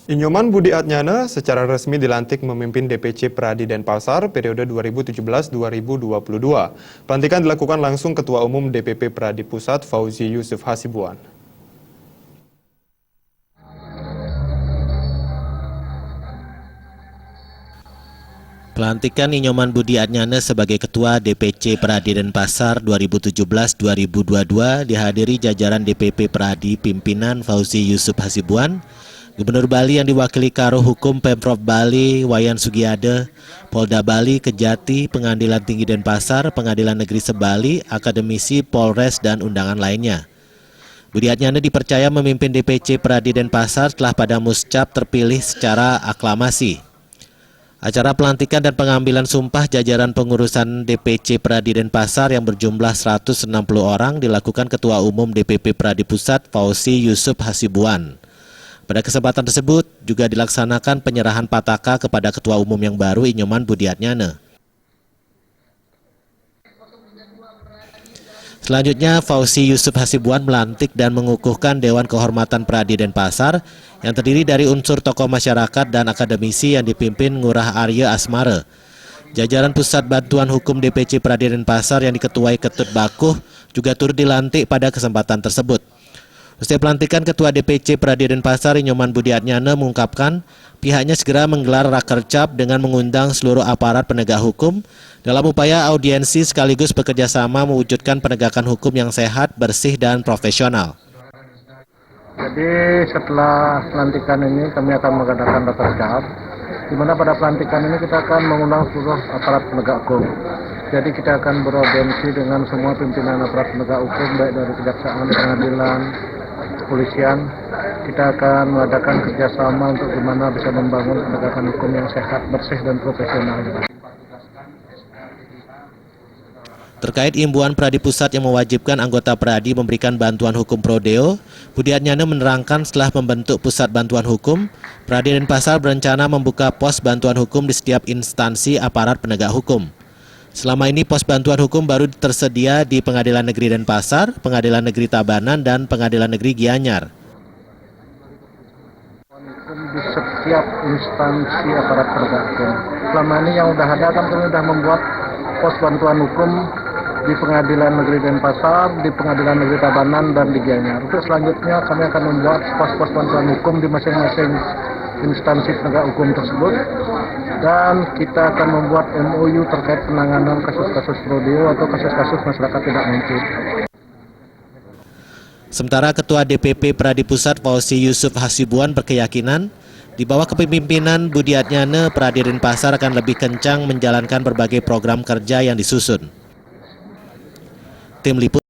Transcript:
Inyoman Budi Adnyana secara resmi dilantik memimpin DPC Pradi Denpasar periode 2017-2022. Pelantikan dilakukan langsung Ketua Umum DPP Pradi Pusat Fauzi Yusuf Hasibuan. Pelantikan Inyoman Budi Adnyana sebagai Ketua DPC Pradi Denpasar 2017-2022 dihadiri jajaran DPP Pradi pimpinan Fauzi Yusuf Hasibuan, Gubernur Bali yang diwakili Karo Hukum Pemprov Bali Wayan Sugiade, Polda Bali, Kejati, Pengadilan Tinggi Denpasar, Pengadilan Negeri Sebali, akademisi, Polres, dan undangan lainnya. Budi Adnyana dipercaya memimpin DPC Pradi Denpasar setelah pada muscap terpilih secara aklamasi. Acara pelantikan dan pengambilan sumpah jajaran pengurusan DPC Pradi Denpasar yang berjumlah 160 orang dilakukan Ketua Umum DPP Pradi Pusat Fauzi Yusuf Hasibuan. Pada kesempatan tersebut juga dilaksanakan penyerahan pataka kepada Ketua Umum yang baru Inyoman Budi Adnyana. Selanjutnya, Fauzi Yusuf Hasibuan melantik dan mengukuhkan Dewan Kehormatan Pradi Denpasar yang terdiri dari unsur tokoh masyarakat dan akademisi yang dipimpin Ngurah Arya Asmara. Jajaran Pusat Bantuan Hukum DPC Pradi Denpasar yang diketuai Ketut Bakuh juga turut dilantik pada kesempatan tersebut. Usai pelantikan, Ketua DPC Pradi Denpasar Inyoman Budi Adnyana mengungkapkan pihaknya segera menggelar rakercap dengan mengundang seluruh aparat penegak hukum dalam upaya audiensi sekaligus bekerjasama mewujudkan penegakan hukum yang sehat, bersih, dan profesional. Jadi setelah pelantikan ini kami akan mengadakan rakercap, di mana pada pelantikan ini kita akan mengundang seluruh aparat penegak hukum. Jadi kita akan beraudiensi dengan semua pimpinan aparat penegak hukum, baik dari kejaksaan, pengadilan, kepolisian. Kita akan mengadakan kerjasama untuk bagaimana bisa membangun penegakan hukum yang sehat, bersih, dan profesional. Terkait imbuan Pradi Pusat yang mewajibkan anggota Pradi memberikan bantuan hukum prodeo, Budi Adnyana menerangkan setelah membentuk Pusat Bantuan Hukum, Pradi Denpasar berencana membuka pos bantuan hukum di setiap instansi aparat penegak hukum. Selama ini pos bantuan hukum baru tersedia di Pengadilan Negeri Denpasar, Pengadilan Negeri Tabanan, dan Pengadilan Negeri Gianyar. Di setiap instansi aparat penegak hukum. Selama ini yang sudah ada kan kami sudah membuat pos bantuan hukum di Pengadilan Negeri Denpasar, di Pengadilan Negeri Tabanan, dan di Gianyar. Untuk selanjutnya kami akan membuat pos-pos bantuan hukum di masing-masing instansi penegak hukum tersebut, dan kita akan membuat MOU terkait penanganan kasus-kasus prodeo atau kasus-kasus masyarakat tidak mampu. Sementara Ketua DPP Pradi Pusat Fauzi Yusuf Hasibuan berkeyakinan di bawah kepemimpinan Budi Adnyana, Pradi Denpasar akan lebih kencang menjalankan berbagai program kerja yang disusun. Tim Liputan